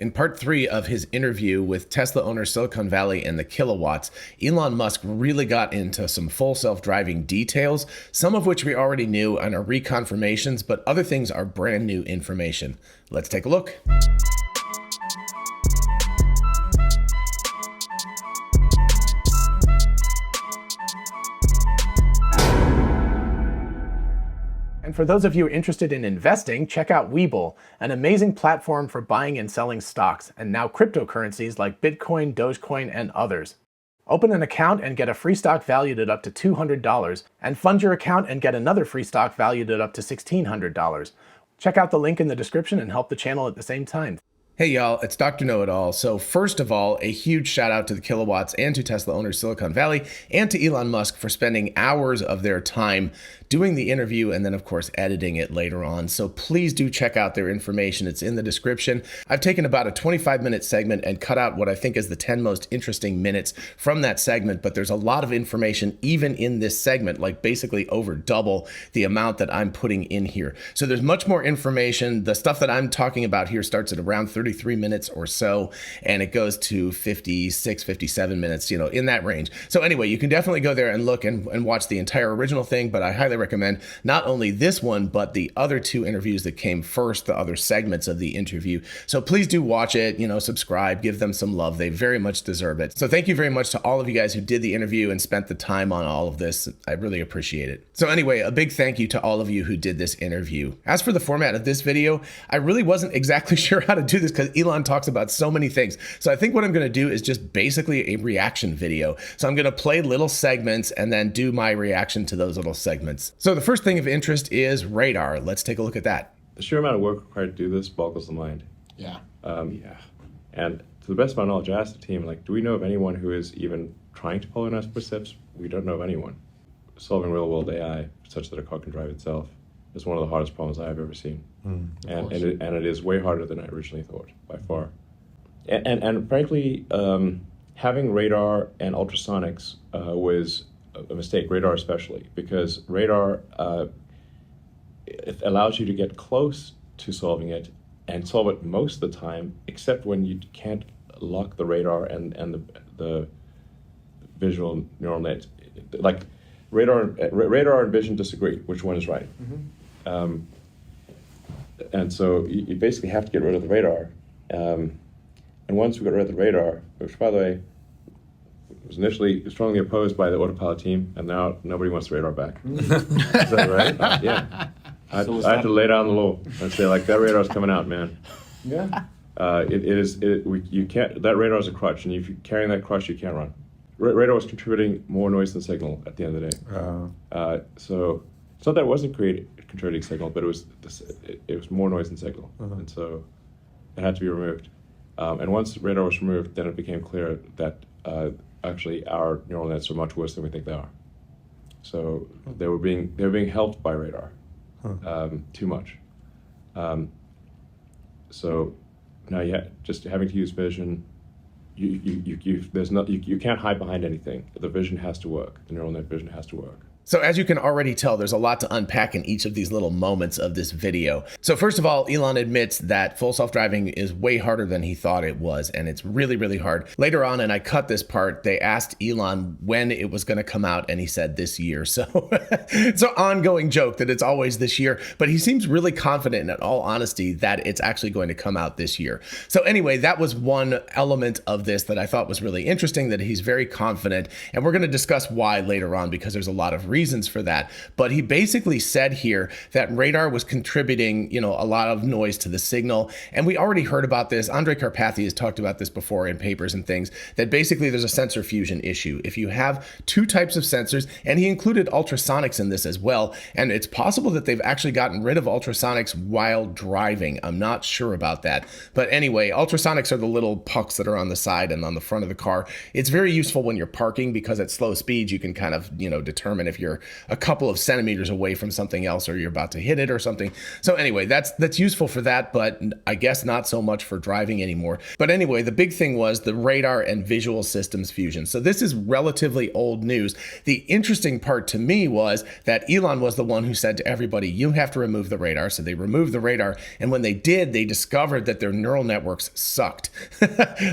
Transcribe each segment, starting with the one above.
In part 3 of his interview with Tesla owner Silicon Valley and the Kilowatts, Elon Musk really got into some full self-driving details, some of which we already knew and are reconfirmations, but other things are brand new information. Let's take a look. And for those of you interested in investing, check out WeBull, an amazing platform for buying and selling stocks, and now cryptocurrencies like Bitcoin, Dogecoin, and others. Open an account and get a free stock valued at up to $200, and fund your account and get another free stock valued at up to $1,600. Check out the link in the description and help the channel at the same time. Hey y'all, it's Dr. Know-It-All. So first of all, a huge shout out to the Kilowatts and to Tesla owner Silicon Valley and to Elon Musk for spending hours of their time doing the interview and then of course editing it later on. So please do check out their information. It's in the description. I've taken about a 25-minute segment and cut out what I think is the 10 most interesting minutes from that segment, but there's a lot of information even in this segment, like basically over double the amount that I'm putting in here. So there's much more information. The stuff that I'm talking about here starts at around 33 minutes or so, and it goes to 56, 57 minutes, in that range. So anyway, you can definitely go there and look and watch the entire original thing, but I highly recommend not only this one, but the other two interviews that came first, the other segments of the interview. So please do watch it, subscribe, give them some love. They very much deserve it. So thank you very much to all of you guys who did the interview and spent the time on all of this. I really appreciate it. So anyway, a big thank you to all of you who did this interview. As for the format of this video, I really wasn't exactly sure how to do this because Elon talks about so many things. So I think what I'm going to do is just basically a reaction video. So I'm going to play little segments and then do my reaction to those little segments. So the first thing of interest is radar. Let's take a look at that. The sheer amount of work required to do this boggles the mind. Yeah. And to the best of my knowledge, I asked the team, do we know of anyone who is even trying to follow in our footsteps? We don't know of anyone. Solving real-world AI such that a car can drive itself is one of the hardest problems I've ever seen. And it is way harder than I originally thought, by far. And frankly, having radar and ultrasonics was a mistake, radar especially, because radar it allows you to get close to solving it and solve it most of the time, except when you can't lock the radar and the visual neural net. Like radar and vision disagree, which one is right. And so you basically have to get rid of the radar. And once we got rid of the radar, which by the way, was initially strongly opposed by the autopilot team, and now nobody wants the radar back. Is that right? Yeah. I have to lay down the law and say, that radar's coming out, man. Yeah. You can't, that radar is a crutch, and if you're carrying that crutch, you can't run. Radar was contributing more noise than signal at the end of the day. So it's not that it wasn't contributing signal, but it was more noise than signal. And so it had to be removed. And once radar was removed, then it became clear that actually our neural nets are much worse than we think they are. So they were being helped by radar too much. So now just having to use vision. You can't hide behind anything. The vision has to work. The neural net vision has to work. So as you can already tell, there's a lot to unpack in each of these little moments of this video. So first of all, Elon admits that full self-driving is way harder than he thought it was, and it's really, really hard. Later on, and I cut this part, they asked Elon when it was going to come out, and he said this year. So it's an ongoing joke that it's always this year, but he seems really confident, in all honesty, that it's actually going to come out this year. So anyway, that was one element of this that I thought was really interesting, that he's very confident, and we're going to discuss why later on, because there's a lot of reasons for that. But he basically said here that radar was contributing, a lot of noise to the signal. And we already heard about this. Andrej Karpathy has talked about this before in papers and things, that basically there's a sensor fusion issue. If you have two types of sensors, and he included ultrasonics in this as well, and it's possible that they've actually gotten rid of ultrasonics while driving. I'm not sure about that. But anyway, ultrasonics are the little pucks that are on the side and on the front of the car. It's very useful when you're parking because at slow speeds, you can kind of, determine if you're a couple of centimeters away from something else or you're about to hit it or something. So anyway, that's useful for that, but I guess not so much for driving anymore. But anyway, the big thing was the radar and visual systems fusion. So this is relatively old news. The interesting part to me was that Elon was the one who said to everybody, you have to remove the radar. So they removed the radar. And when they did, they discovered that their neural networks sucked.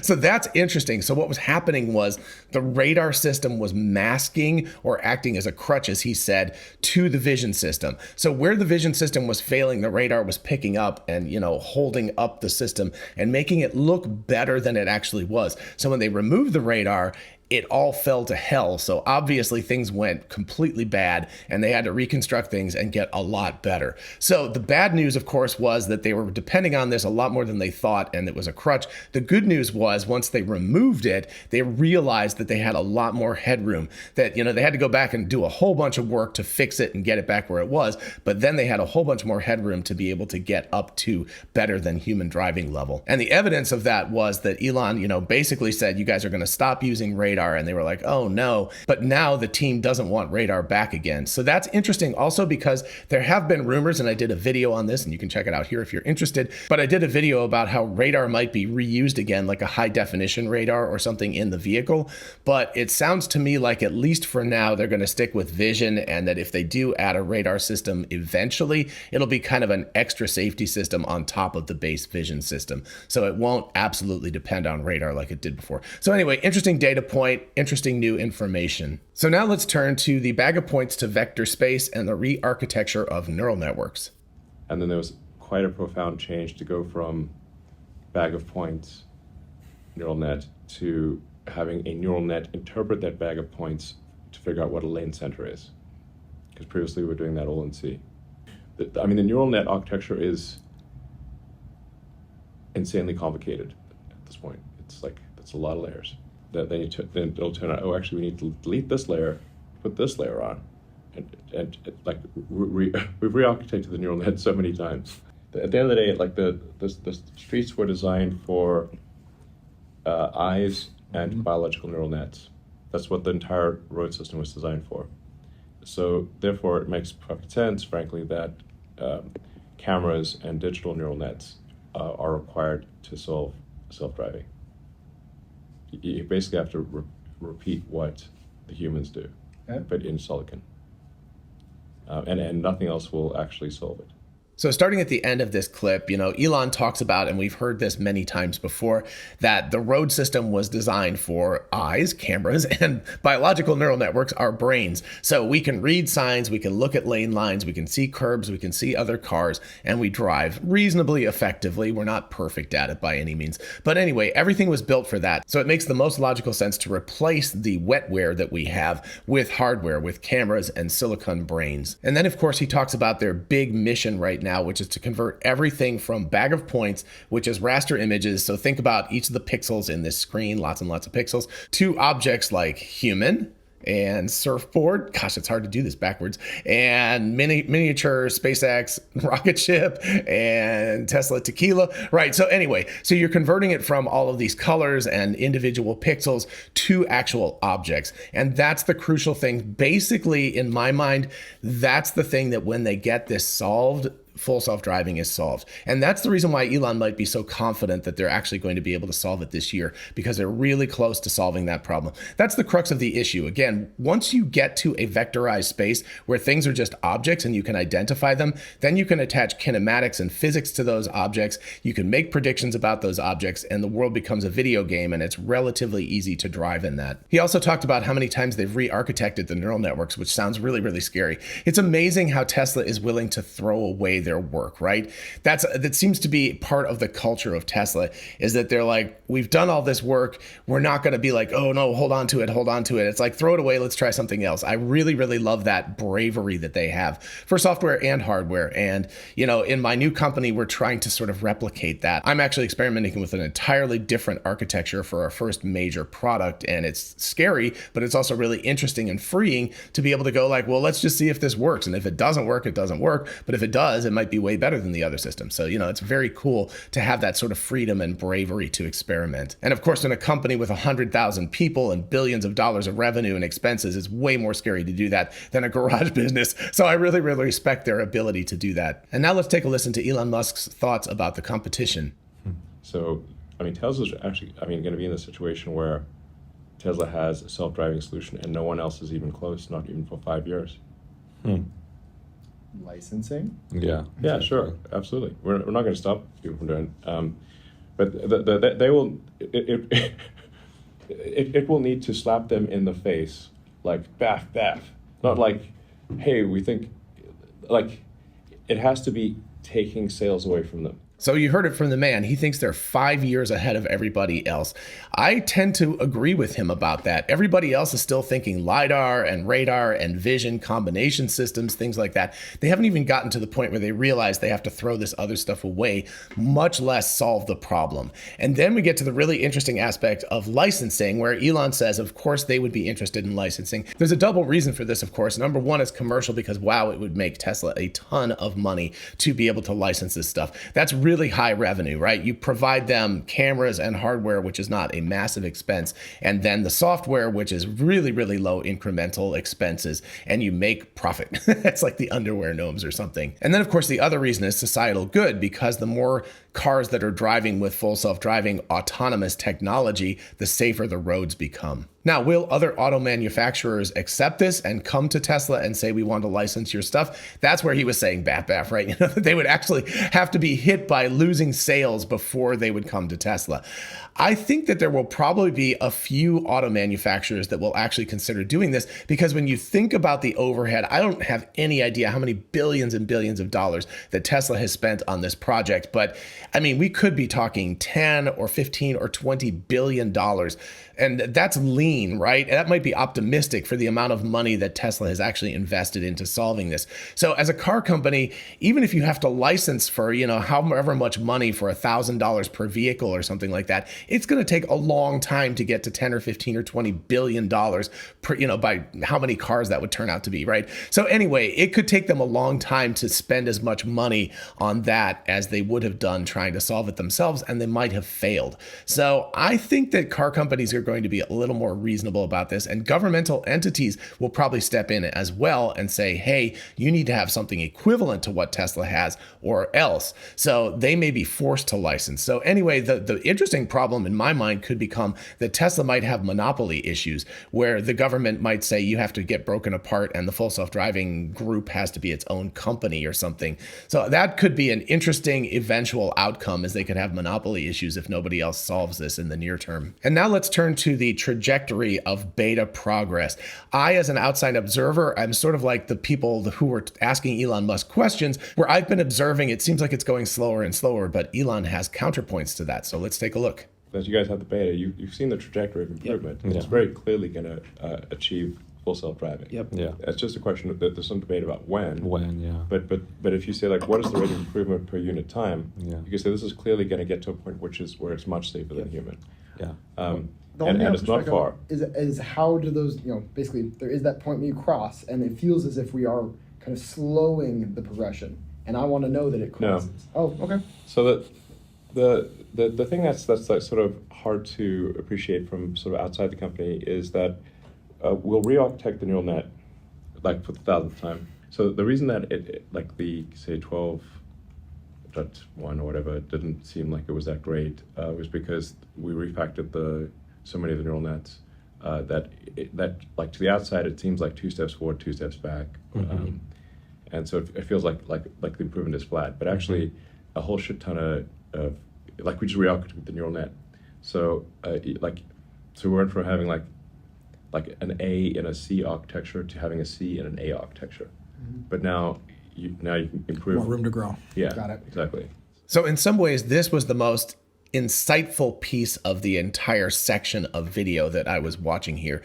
So that's interesting. So what was happening was the radar system was masking or acting as a crutch, as he said, to the vision system. So where the vision system was failing, the radar was picking up and, holding up the system and making it look better than it actually was. So when they removed the radar, it all fell to hell. So obviously things went completely bad and they had to reconstruct things and get a lot better. So the bad news, of course, was that they were depending on this a lot more than they thought and it was a crutch. The good news was once they removed it, they realized that they had a lot more headroom, that, they had to go back and do a whole bunch of work to fix it and get it back where it was. But then they had a whole bunch more headroom to be able to get up to better than human driving level. And the evidence of that was that Elon, basically said, you guys are going to stop using radar. And they were like, oh no. But now the team doesn't want radar back again. So that's interesting also because there have been rumors, and I did a video on this and you can check it out here if you're interested, but I did a video about how radar might be reused again, like a high definition radar or something in the vehicle. But it sounds to me like at least for now, they're going to stick with vision, and that if they do add a radar system eventually, it'll be kind of an extra safety system on top of the base vision system. So it won't absolutely depend on radar like it did before. So anyway, interesting data point. Interesting new information. So now let's turn to the bag of points to vector space and the re-architecture of neural networks. And then there was quite a profound change to go from bag of points neural net to having a neural net interpret that bag of points to figure out what a lane center is. Because previously we were doing that all in C. The neural net architecture is insanely complicated at this point. It's like, that's a lot of layers. That then it'll turn out, oh, actually, we need to delete this layer, put this layer on, and we've re-architected the neural net so many times. At the end of the day, like the streets were designed for eyes and biological neural nets. That's what the entire road system was designed for. So therefore, it makes perfect sense, frankly, that cameras and digital neural nets are required to solve self-driving. You basically have to repeat what the humans do, but in silicon. And nothing else will actually solve it. So starting at the end of this clip, Elon talks about, and we've heard this many times before, that the road system was designed for eyes, cameras, and biological neural networks, our brains. So we can read signs, we can look at lane lines, we can see curbs, we can see other cars, and we drive reasonably effectively. We're not perfect at it by any means. But anyway, everything was built for that. So it makes the most logical sense to replace the wetware that we have with hardware, with cameras and silicon brains. And then, of course, he talks about their big mission right now, which is to convert everything from bag of points, which is raster images. So think about each of the pixels in this screen, lots and lots of pixels, to objects like human and surfboard. Gosh, it's hard to do this backwards. And miniature SpaceX rocket ship and Tesla tequila. Right. So anyway, so you're converting it from all of these colors and individual pixels to actual objects. And that's the crucial thing. Basically, in my mind, that's the thing that when they get this solved, full self-driving is solved. And that's the reason why Elon might be so confident that they're actually going to be able to solve it this year, because they're really close to solving that problem. That's the crux of the issue. Again, once you get to a vectorized space where things are just objects and you can identify them, then you can attach kinematics and physics to those objects. You can make predictions about those objects, and the world becomes a video game, and it's relatively easy to drive in that. He also talked about how many times they've re-architected the neural networks, which sounds really, really scary. It's amazing how Tesla is willing to throw away their work, right? That seems to be part of the culture of Tesla, is that they're like, we've done all this work. We're not going to be like, oh no, hold on to it. It's like, throw it away. Let's try something else. I really, really love that bravery that they have for software and hardware. And, in my new company, we're trying to sort of replicate that. I'm actually experimenting with an entirely different architecture for our first major product. And it's scary, but it's also really interesting and freeing to be able to go like, well, let's just see if this works. And if it doesn't work, it doesn't work. But if it does, it might be way better than the other system. So, it's very cool to have that sort of freedom and bravery to experiment. And of course, in a company with 100,000 people and billions of dollars of revenue and expenses, it's way more scary to do that than a garage business. So I really, really respect their ability to do that. And now let's take a listen to Elon Musk's thoughts about the competition. So, Tesla's actually, going to be in a situation where Tesla has a self-driving solution and no one else is even close, not even for 5 years. Licensing? Yeah, sure, absolutely. We're not going to stop people from doing it. But they will, it will need to slap them in the face, like, baff. Not like, hey, we think, like, it has to be taking sales away from them. So you heard it from the man. He thinks they're 5 years ahead of everybody else. I tend to agree with him about that. Everybody else is still thinking LiDAR and radar and vision combination systems, things like that. They haven't even gotten to the point where they realize they have to throw this other stuff away, much less solve the problem. And then we get to the really interesting aspect of licensing, where Elon says, of course, they would be interested in licensing. There's a double reason for this, of course. Number one, it's commercial because, wow, it would make Tesla a ton of money to be able to license this stuff. That's really high revenue, right? You provide them cameras and hardware, which is not a massive expense, and then the software, which is really, really low incremental expenses, and you make profit. It's like the underwear gnomes or something. And then, of course, the other reason is societal good, because the more cars that are driving with full self-driving autonomous technology, the safer the roads become. Now, will other auto manufacturers accept this and come to Tesla and say, we want to license your stuff? That's where he was saying baff, right? They would actually have to be hit by losing sales before they would come to Tesla. I think that there will probably be a few auto manufacturers that will actually consider doing this, because when you think about the overhead, I don't have any idea how many billions and billions of dollars that Tesla has spent on this project. But we could be talking 10 or 15 or 20 billion dollars. And that's lean, right? And that might be optimistic for the amount of money that Tesla has actually invested into solving this. So as a car company, even if you have to license for, however much money for $1,000 per vehicle or something like that, it's going to take a long time to get to 10 or 15 or 20 billion dollars per, by how many cars that would turn out to be, right? So anyway, it could take them a long time to spend as much money on that as they would have done trying to solve it themselves, and they might have failed. So I think that car companies are going to be a little more reasonable about this, and governmental entities will probably step in as well and say, hey, you need to have something equivalent to what Tesla has or else. So they may be forced to license. So anyway, the interesting problem in my mind could become that Tesla might have monopoly issues, where the government might say you have to get broken apart and the full self-driving group has to be its own company or something. So that could be an interesting eventual outcome, as they could have monopoly issues if nobody else solves this in the near term. And now let's turn to the trajectory of beta progress. I, as an outside observer, I'm sort of like the people who were asking Elon Musk questions, where I've been observing, it seems like it's going slower and slower, but Elon has counterpoints to that. So let's take a look. As you guys have the beta, you've seen the trajectory of improvement. Yep. It's very clearly going to achieve full self-driving. Yep. Yeah. It's just a question that there's some debate about when. When, yeah. But if you say, like, what is the rate of improvement per unit time? Yeah. You can say this is clearly going to get to a point where it's much safer than human. Yeah. And it's not far. Is how do those, basically there is that point when you cross, and it feels as if we are kind of slowing the progression, and I want to know that it crosses. No. Oh, okay. So the thing that's like sort of hard to appreciate from sort of outside the company is that we'll re-architect the neural net like for the 1,000th time. So the reason that it like the say 12.1 or whatever didn't seem like it was that great was because we refactored so many of the neural nets that like to the outside it seems like 2 steps forward, 2 steps back, and so it feels like the improvement is flat, but actually a whole shit ton of like we just re-architected the neural net. So so we went from having like an A in a C architecture to having a C in an A architecture, but now you can improve. More room to grow. Yeah, Got it. Exactly. So in some ways, this was the most insightful piece of the entire section of video that I was watching here.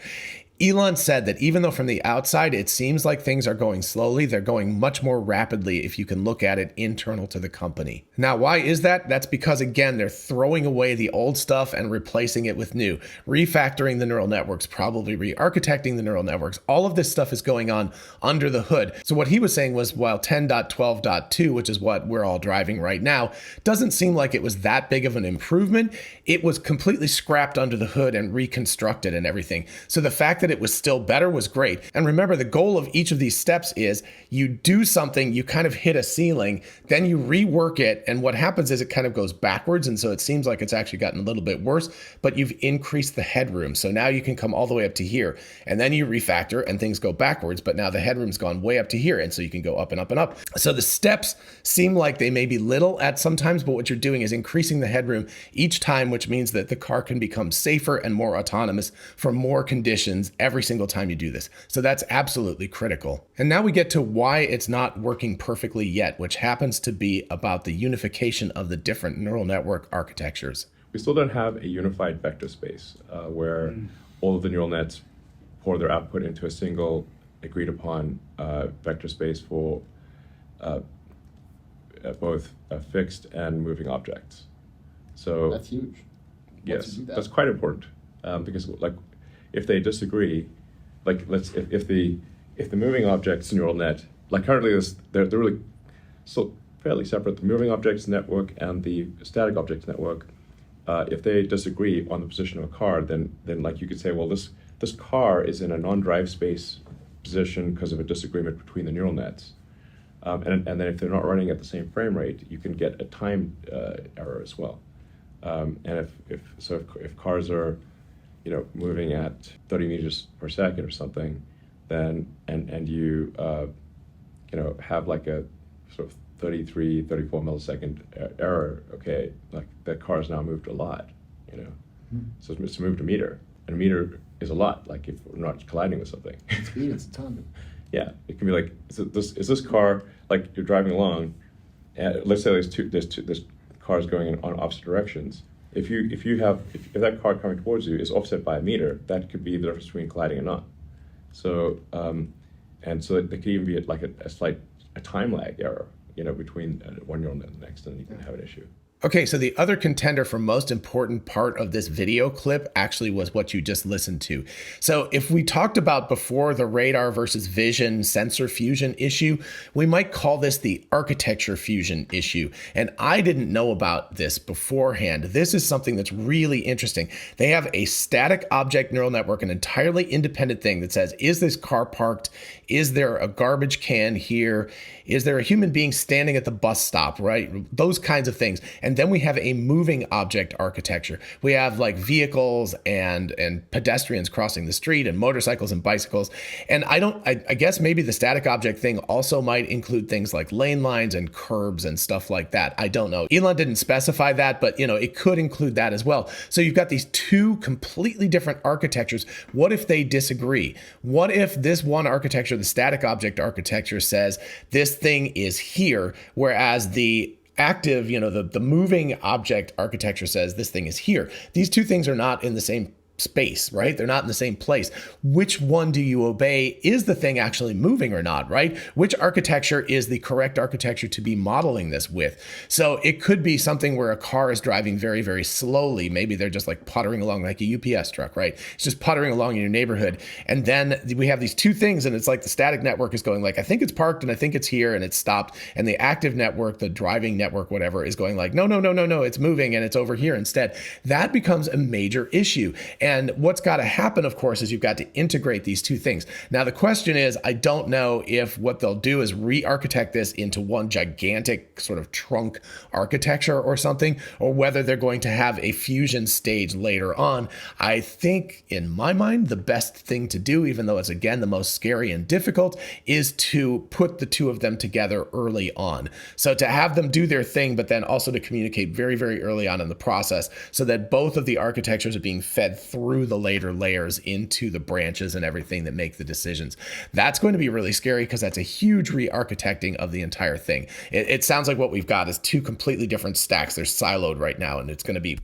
Elon said that even though from the outside it seems like things are going slowly, they're going much more rapidly if you can look at it internal to the company. Now, why is that? That's because, again, they're throwing away the old stuff and replacing it with new, refactoring the neural networks, probably re-architecting the neural networks. All of this stuff is going on under the hood. So what he was saying was, while 10.12.2, which is what we're all driving right now, doesn't seem like it was that big of an improvement, it was completely scrapped under the hood and reconstructed and everything. So the fact that it was still better was great. And remember, the goal of each of these steps is you do something, you kind of hit a ceiling, then you rework it, and what happens is it kind of goes backwards, and so it seems like it's actually gotten a little bit worse, but you've increased the headroom. So now you can come all the way up to here, and then you refactor and things go backwards, but now the headroom's gone way up to here, and so you can go up and up and up. So the steps seem like they may be little at sometimes, but what you're doing is increasing the headroom each time, which means that the car can become safer and more autonomous for more conditions every single time you do this. So that's absolutely critical. And now we get to why it's not working perfectly yet, which happens to be about the unification of the different neural network architectures. We still don't have a unified vector space where all of the neural nets pour their output into a single agreed upon vector space for both fixed and moving objects. So That's huge. Yes, that's quite important because like if they disagree, like if the moving objects neural net, like currently they're really so fairly separate, the moving objects network and the static objects network. If they disagree on the position of a car, then like you could say, well, this car is in a non-drive space position because of a disagreement between the neural nets. And then if they're not running at the same frame rate, you can get a time error as well. And if cars are, moving at 30 meters per second or something, then and you have like a sort of 34 millisecond error, okay, like that car has now moved a lot, So it's moved a meter, and a meter is a lot, like if we're not colliding with something. It's a ton. Yeah, it can be like, is this car, like you're driving along, and let's say there's cars going in on opposite directions. If that car coming towards you is offset by a meter, that could be the difference between colliding or not. So there could even be like a slight time lag error, between one neural net and the next, and you can have an issue. Okay, so the other contender for most important part of this video clip actually was what you just listened to. So if we talked about before the radar versus vision sensor fusion issue, we might call this the architecture fusion issue. And I didn't know about this beforehand. This is something that's really interesting. They have a static object neural network, an entirely independent thing that says, is this car parked? Is there a garbage can here? Is there a human being standing at the bus stop, right? Those kinds of things. And then we have a moving object architecture. We have like vehicles and pedestrians crossing the street and motorcycles and bicycles. And I guess maybe the static object thing also might include things like lane lines and curbs and stuff like that. I don't know. Elon didn't specify that, but it could include that as well. So you've got these two completely different architectures. What if they disagree? What if this one architecture, the static object architecture, says this thing is here, whereas the active, the moving object architecture says this thing is here. These two things are not in the same space, right? They're not in the same place. Which one do you obey? Is the thing actually moving or not, right? Which architecture is the correct architecture to be modeling this with? So it could be something where a car is driving very, very slowly. Maybe they're just like puttering along like a UPS truck, right? It's just puttering along in your neighborhood. And then we have these two things, and it's like the static network is going like, I think it's parked and I think it's here and it's stopped. And the active network, the driving network, whatever, is going like, no, it's moving and it's over here instead. That becomes a major issue. And what's got to happen, of course, is you've got to integrate these two things. Now, the question is, I don't know if what they'll do is re-architect this into one gigantic sort of trunk architecture or something, or whether they're going to have a fusion stage later on. I think, in my mind, the best thing to do, even though it's, again, the most scary and difficult, is to put the two of them together early on. So to have them do their thing, but then also to communicate very, very early on in the process so that both of the architectures are being fed through the later layers into the branches and everything that make the decisions. That's going to be really scary because that's a huge re-architecting of the entire thing. It sounds like what we've got is two completely different stacks. They're siloed right now, and it's going to be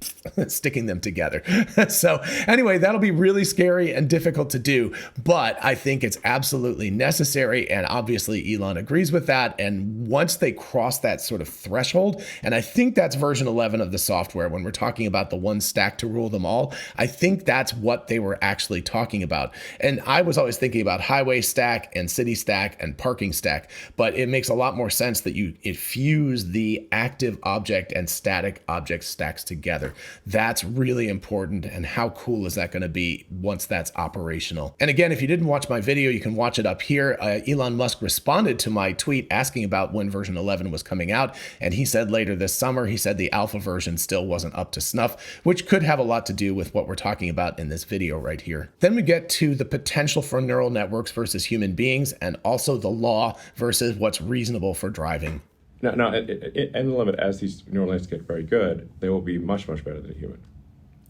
sticking them together. So anyway, that'll be really scary and difficult to do, but I think it's absolutely necessary. And obviously Elon agrees with that. And once they cross that sort of threshold, and I think that's version 11 of the software, when we're talking about the one stack to rule them all, I think that's what they were actually talking about. And I was always thinking about highway stack and city stack and parking stack, but it makes a lot more sense that it fuse the active object and static object stacks together. That's really important. And how cool is that going to be once that's operational? And again, if you didn't watch my video, you can watch it up here. Elon Musk responded to my tweet asking about when version 11 was coming out. And he said later this summer. He said the alpha version still wasn't up to snuff, which could have a lot to do with what we're talking about in this video right here. Then we get to the potential for neural networks versus human beings, and also the law versus what's reasonable for driving. Now, in the limit, as these neural nets get very good, they will be much, much better than a human.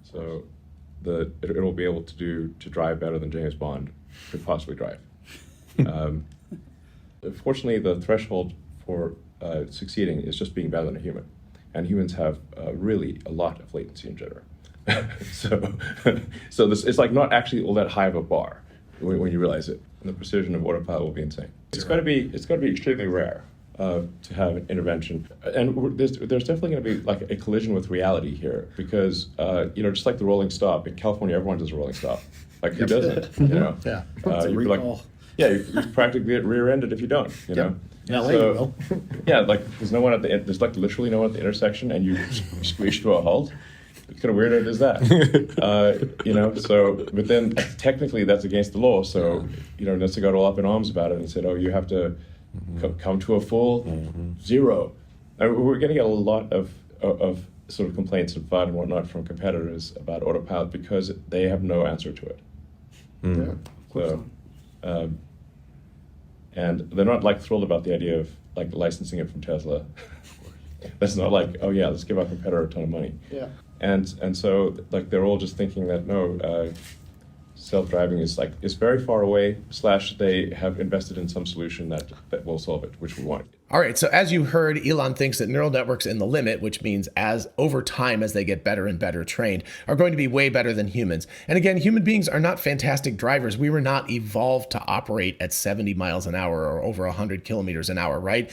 So it will be able to drive better than James Bond could possibly drive. Fortunately, the threshold for succeeding is just being better than a human. And humans have really a lot of latency in general. so it's like not actually all that high of a bar when you realize it. And the precision of autopilot will be insane. It's got to be extremely rare to have an intervention. And there's definitely going to be like a collision with reality here, because just like the rolling stop in California, everyone does a rolling stop. Like who doesn't? Yeah. You'd be like, you practically get rear-ended if you don't. You know. Yeah, so, like there's no one at the there's like literally no one at the intersection, and you squeeze to a halt. What kind of weirdo is that? So, but then technically that's against the law. So, NHTSA got all up in arms about it and said, oh, you have to come to a full zero. We're getting a lot of sort of complaints and FUD and whatnot from competitors about autopilot because they have no answer to it. So, and they're not like thrilled about the idea of like licensing it from Tesla. That's not like, oh yeah, let's give our competitor a ton of money. Yeah. And so like they're all just thinking that no, self-driving is very far away, / they have invested in some solution that will solve it, which we want. All right, so as you heard, Elon thinks that neural networks in the limit, which means as over time as they get better and better trained, are going to be way better than humans. And again, human beings are not fantastic drivers. We were not evolved to operate at 70 miles an hour or over 100 kilometers an hour, right?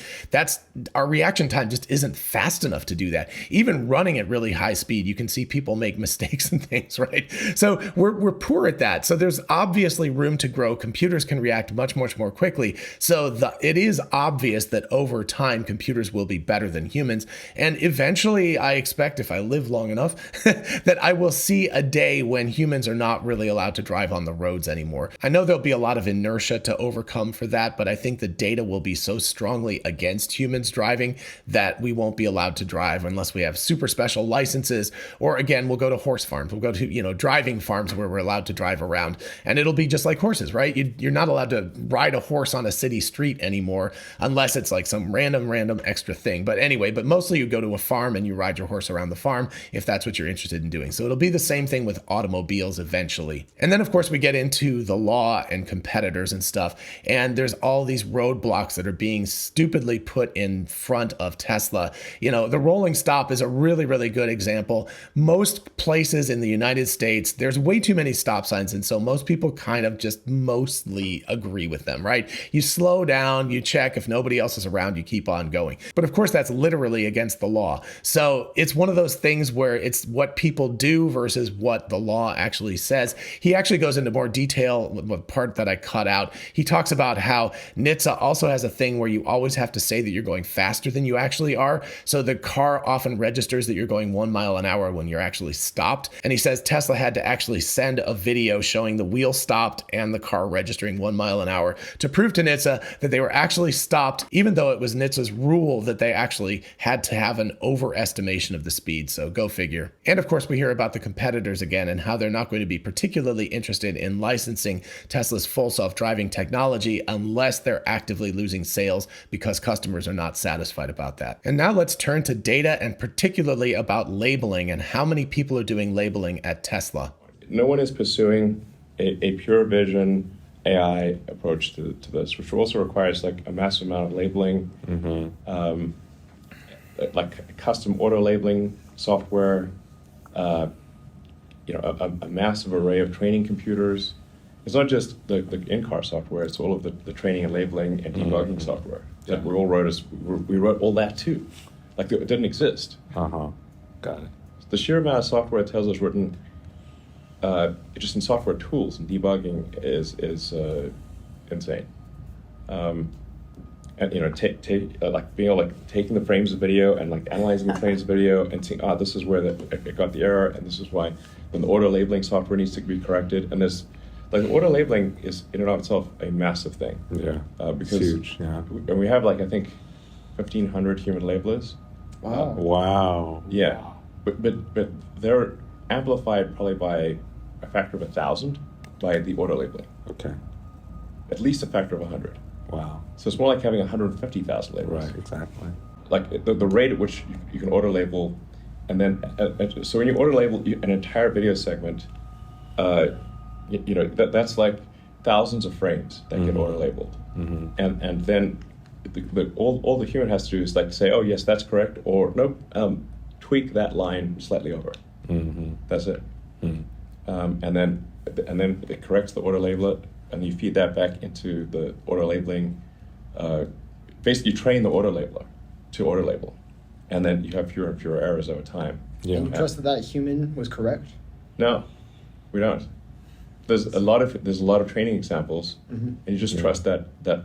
Our reaction time just isn't fast enough to do that. Even running at really high speed, you can see people make mistakes and things, right? So we're poor at that. So there's obviously room to grow. Computers can react much, much more quickly. So it is obvious that over time, computers will be better than humans. And eventually, I expect, if I live long enough, that I will see a day when humans are not really allowed to drive on the roads anymore. I know there'll be a lot of inertia to overcome for that, but I think the data will be so strongly against humans driving that we won't be allowed to drive unless we have super special licenses, or again, we'll go to horse farms. We'll go to, driving farms where we're allowed to drive around, and it'll be just like horses, right? You're not allowed to ride a horse on a city street anymore unless it's like some random extra thing. But anyway, mostly you go to a farm and you ride your horse around the farm if that's what you're interested in doing. So it'll be the same thing with automobiles eventually. And then of course we get into the law and competitors and stuff. And there's all these roadblocks that are being stupidly put in front of Tesla. The rolling stop is a really, really good example. Most places in the United States, there's way too many stop signs. And so most people kind of just mostly agree with them, right? You slow down, you check if nobody else is around, you keep on going. But of course, that's literally against the law. So it's one of those things where it's what people do versus what the law actually says. He actually goes into more detail with the part that I cut out. He talks about how NHTSA also has a thing where you always have to say that you're going faster than you actually are. So the car often registers that you're going 1 mile an hour when you're actually stopped. And he says Tesla had to actually send a video showing the wheel stopped and the car registering 1 mile an hour to prove to NHTSA that they were actually stopped, even though it was NHTSA's rule that they actually had to have an overestimation of the speed. So go figure. And of course, we hear about the competitors again and how they're not going to be particularly interested in licensing Tesla's full self-driving technology unless they're actively losing sales because customers are not satisfied about that. And now let's turn to data, and particularly about labeling and how many people are doing labeling at Tesla. no one is pursuing a pure vision AI approach to this, which also requires like a massive amount of labeling, like custom auto labeling software, a massive array of training computers. It's not just the in-car software; it's all of the training and labeling and debugging software that we all wrote. We wrote all that too, like it didn't exist. Got it. The sheer amount of software that Tesla's written, just in software tools and debugging, is insane. And like being able taking the frames of video and like analyzing the frames of video and seeing, this is where it got the error, and this is why. Then the auto labeling software needs to be corrected, and this, like, the auto labeling is in and of itself a massive thing. Yeah, because it's huge. Yeah, and we have like, I think 1,500 human labelers. Wow. Wow. Yeah, but they're amplified probably by a factor of 1,000 by the auto labeling. Okay. At least a factor of 100. Wow. So it's more like having 150,000 labels. Right. Exactly. Like the rate at which you can auto label, and then so when you auto label an entire video segment, that's like thousands of frames that get auto labeled, and then all the human has to do is like say, oh yes, that's correct, or nope, tweak that line slightly over. That's it. And then it corrects the auto labeler, and you feed that back into the auto labeling. Basically, train the auto labeler to auto label, and then you have fewer and fewer errors over time. Yeah. And you trust that human was correct? No, we don't. There's a lot of training examples, and you just trust that the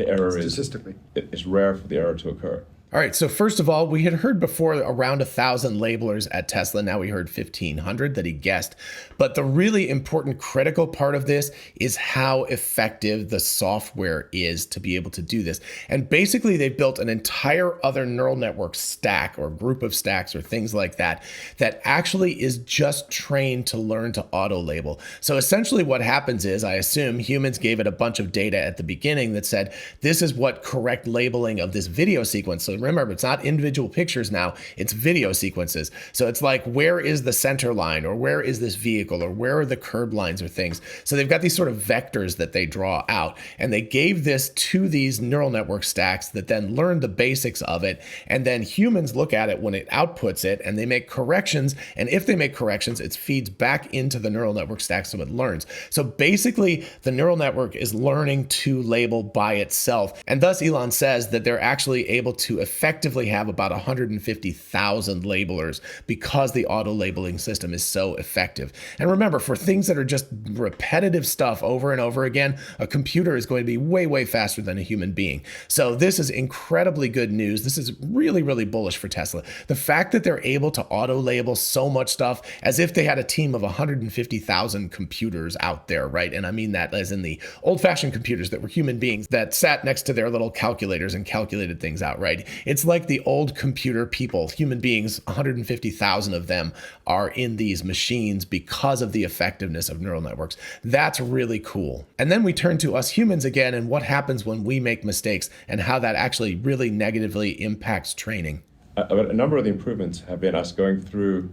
error statistically is rare for the error to occur. All right, so first of all, we had heard before around 1,000 labelers at Tesla. Now we heard 1,500 that he guessed. But the really important critical part of this is how effective the software is to be able to do this. And basically, they've built an entire other neural network stack or group of stacks or things like that that actually is just trained to learn to auto label. So essentially what happens is, I assume humans gave it a bunch of data at the beginning that said, this is what correct labeling of this video sequence. So remember, it's not individual pictures now, it's video sequences. So it's like, where is the center line, or where is this vehicle, or where are the curb lines or things? So they've got these sort of vectors that they draw out, and they gave this to these neural network stacks that then learn the basics of it. And then humans look at it when it outputs it, and they make corrections. And if they make corrections, it feeds back into the neural network stack so it learns. So basically, the neural network is learning to label by itself. And thus, Elon says that they're actually able to effectively have about 150,000 labelers because the auto labeling system is so effective. And remember, for things that are just repetitive stuff over and over again, a computer is going to be way, way faster than a human being. So this is incredibly good news. This is really, really bullish for Tesla. The fact that they're able to auto label so much stuff as if they had a team of 150,000 computers out there, right? And I mean that as in the old-fashioned computers that were human beings that sat next to their little calculators and calculated things out, right? It's like the old computer people, human beings, 150,000 of them are in these machines because of the effectiveness of neural networks. That's really cool. And then we turn to us humans again and what happens when we make mistakes and how that actually really negatively impacts training. A number of the improvements have been us going through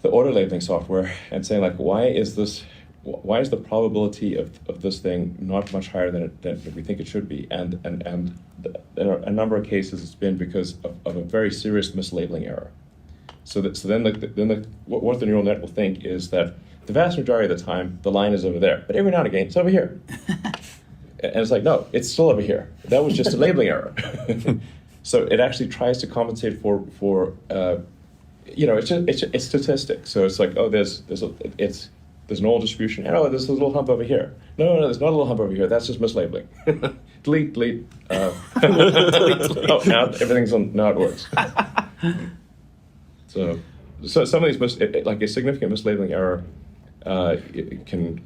the auto labeling software and saying, like, why is the probability of this thing not much higher than we think it should be? And there are a number of cases it's been because of a very serious mislabeling error. So then what the neural net will think is that the vast majority of the time the line is over there, but every now and again it's over here. And it's like, no, it's still over here. That was just a labeling error. So it actually tries to compensate for it's statistics. So it's like, oh, there's an old distribution, and there's a little hump over here. No, there's not a little hump over here. That's just mislabeling. delete. Oh, now everything's on. Now it works. So some of these, like a significant mislabeling error, it can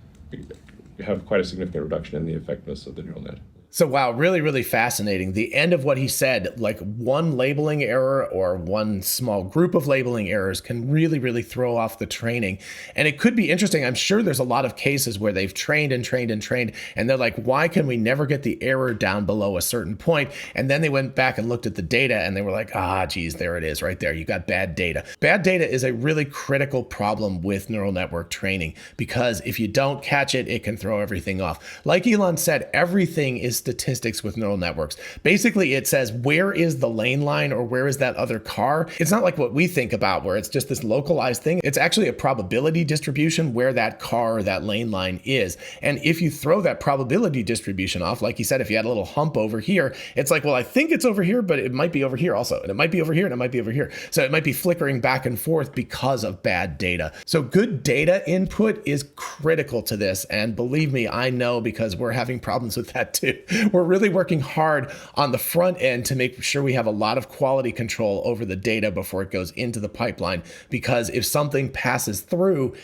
have quite a significant reduction in the effectiveness of the neural net. So wow, really, really fascinating. The end of what he said, like one labeling error or one small group of labeling errors can really, really throw off the training. And it could be interesting. I'm sure there's a lot of cases where they've trained and trained and trained, and they're like, why can we never get the error down below a certain point? And then they went back and looked at the data and they were like, geez, there it is right there. You got bad data. Bad data is a really critical problem with neural network training, because if you don't catch it, it can throw everything off. Like Elon said, everything is statistics with neural networks. Basically, it says, where is the lane line, or where is that other car? It's not like what we think about where it's just this localized thing. It's actually a probability distribution where that car or that lane line is. And if you throw that probability distribution off, like he said, if you had a little hump over here, it's like, well, I think it's over here, but it might be over here also. And it might be over here and it might be over here. So it might be flickering back and forth because of bad data. So good data input is critical to this. And believe me, I know, because we're having problems with that too. We're really working hard on the front end to make sure we have a lot of quality control over the data before it goes into the pipeline. Because if something passes through,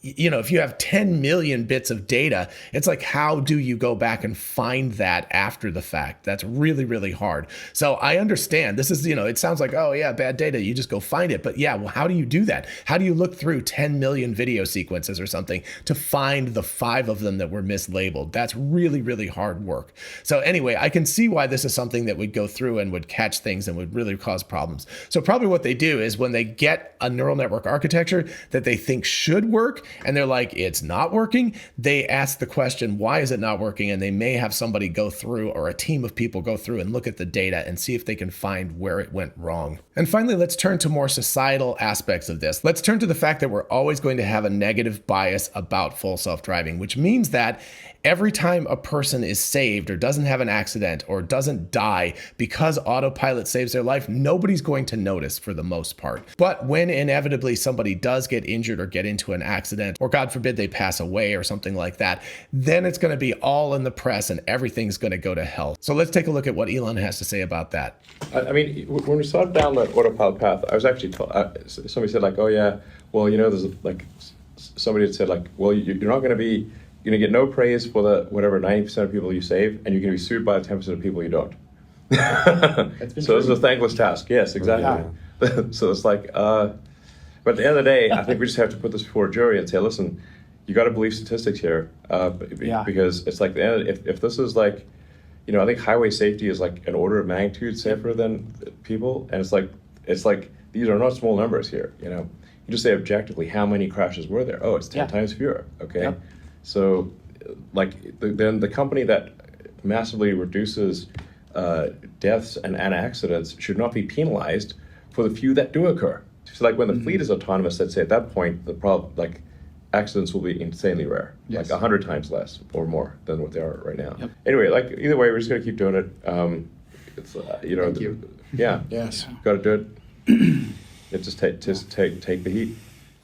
you know, if you have 10 million bits of data, it's like, how do you go back and find that after the fact? That's really, really hard. So I understand this is, you know, it sounds like, oh yeah, bad data, you just go find it. But yeah, well, how do you do that? How do you look through 10 million video sequences or something to find the 5 of them that were mislabeled? That's really, really hard work. So anyway, I can see why this is something that would go through and would catch things and would really cause problems. So probably what they do is when they get a neural network architecture that they think should work, and they're like, it's not working, they ask the question, why is it not working? And they may have somebody go through, or a team of people go through and look at the data and see if they can find where it went wrong. And finally, let's turn to more societal aspects of this. Let's turn to the fact that we're always going to have a negative bias about full self-driving, which means that every time a person is saved or doesn't have an accident or doesn't die because autopilot saves their life, nobody's going to notice for the most part. But when inevitably somebody does get injured or get into an accident, or God forbid they pass away or something like that, then it's going to be all in the press and everything's going to go to hell. So let's take a look at what Elon has to say about that. I mean, when we started down that autopilot path, I was actually somebody said like, oh yeah, well, you know, there's like somebody had said like, well, you're not going to be, you're going to get no praise for the whatever 90% of people you save, and you're going to be sued by the 10% of people you don't. So this is a thankless task. Yes, exactly. Yeah. So it's like, but at the end of the day, I think we just have to put this before a jury and say, listen, you got to believe statistics here, because it's like the end. If this is like, you know, I think highway safety is like an order of magnitude safer than people, and it's like these are not small numbers here. You know, you just say objectively how many crashes were there. Oh, it's 10 times fewer. Okay. Yep. So, like, then the company that massively reduces deaths and accidents should not be penalized for the few that do occur. So, like, when the fleet is autonomous, let's say at that point, the problem, like, accidents will be insanely rare, like 100 times less or more than what they are right now. Yep. Anyway, like, either way, we're just going to keep doing it. It's you know, Yes, got to do it. It just take the heat.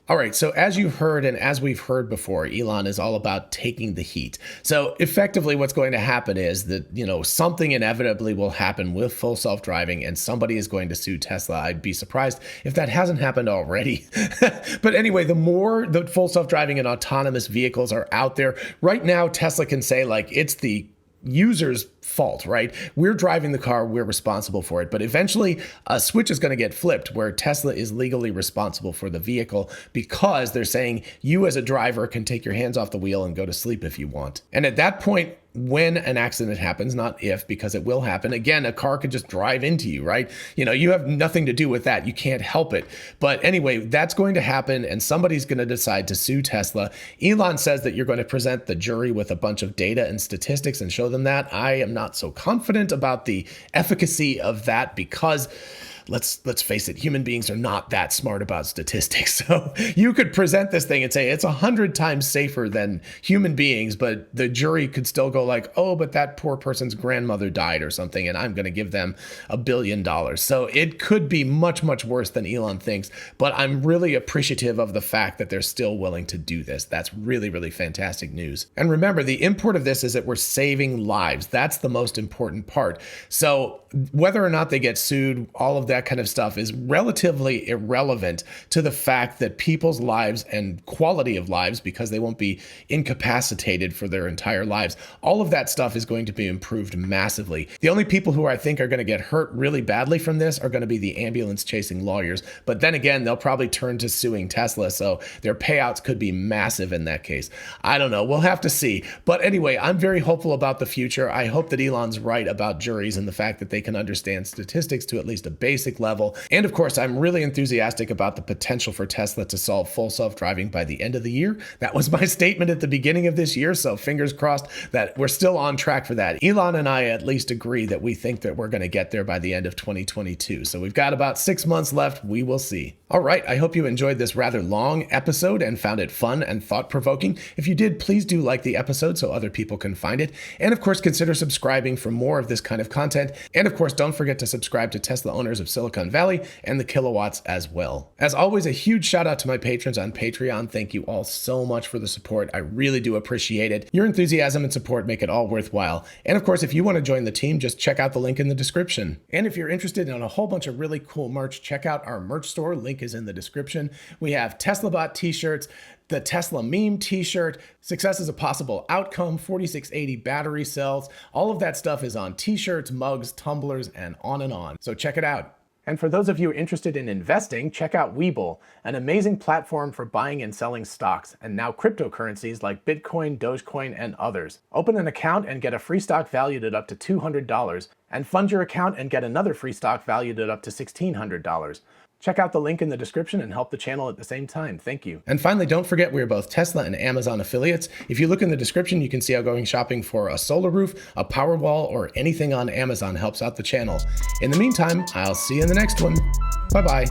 All right, so as you've heard and as we've heard before, Elon is all about taking the heat. So effectively what's going to happen is that, you know, something inevitably will happen with full self-driving and somebody is going to sue Tesla. I'd be surprised if that hasn't happened already. But anyway, the more the full self-driving and autonomous vehicles are out there, right now Tesla can say like it's the user's fault, right? We're driving the car, we're responsible for it. But eventually a switch is going to get flipped where Tesla is legally responsible for the vehicle because they're saying you as a driver can take your hands off the wheel and go to sleep if you want. And at that point, when an accident happens, not if, because it will happen. Again, a car could just drive into you, right? You know, you have nothing to do with that. You can't help it. But anyway, that's going to happen and somebody's going to decide to sue Tesla. Elon says that you're going to present the jury with a bunch of data and statistics and show them that. I am not so confident about the efficacy of that because let's face it, human beings are not that smart about statistics. So you could present this thing and say it's 100 times safer than human beings, but the jury could still go like, oh, but that poor person's grandmother died or something, and I'm going to give them $1 billion. So it could be much, much worse than Elon thinks, but I'm really appreciative of the fact that they're still willing to do this. That's really, really fantastic news. And remember, the import of this is that we're saving lives. That's the most important part. So whether or not they get sued, all of that that kind of stuff is relatively irrelevant to the fact that people's lives and quality of lives, because they won't be incapacitated for their entire lives, all of that stuff is going to be improved massively. The only people who I think are going to get hurt really badly from this are going to be the ambulance chasing lawyers. But then again, they'll probably turn to suing Tesla, so their payouts could be massive in that case. I don't know. We'll have to see. But anyway, I'm very hopeful about the future. I hope that Elon's right about juries and the fact that they can understand statistics to at least a basic level. And of course, I'm really enthusiastic about the potential for Tesla to solve full self-driving by the end of the year. That was my statement at the beginning of this year, so fingers crossed that we're still on track for that. Elon and I at least agree that we think that we're going to get there by the end of 2022. So we've got about 6 months left. We will see. All right, I hope you enjoyed this rather long episode and found it fun and thought-provoking. If you did, please do like the episode so other people can find it. And of course, consider subscribing for more of this kind of content. And of course, don't forget to subscribe to Tesla Owners of Silicon Valley and the Kilowatts as well. As always, a huge shout out to my patrons on Patreon. Thank you all so much for the support. I really do appreciate it. Your enthusiasm and support make it all worthwhile. And of course, if you want to join the team, just check out the link in the description. And if you're interested in a whole bunch of really cool merch, check out our merch store. Link is in the description. We have TeslaBot t-shirts, the Tesla meme t-shirt, success is a possible outcome, 4680 battery cells. All of that stuff is on t-shirts, mugs, tumblers, and on. So check it out. And for those of you interested in investing, check out WeBull, an amazing platform for buying and selling stocks, and now cryptocurrencies like Bitcoin, Dogecoin, and others. Open an account and get a free stock valued at up to $200, and fund your account and get another free stock valued at up to $1,600. Check out the link in the description and help the channel at the same time. Thank you. And finally, don't forget we're both Tesla and Amazon affiliates. If you look in the description, you can see how going shopping for a solar roof, a Powerwall, or anything on Amazon helps out the channel. In the meantime, I'll see you in the next one. Bye-bye.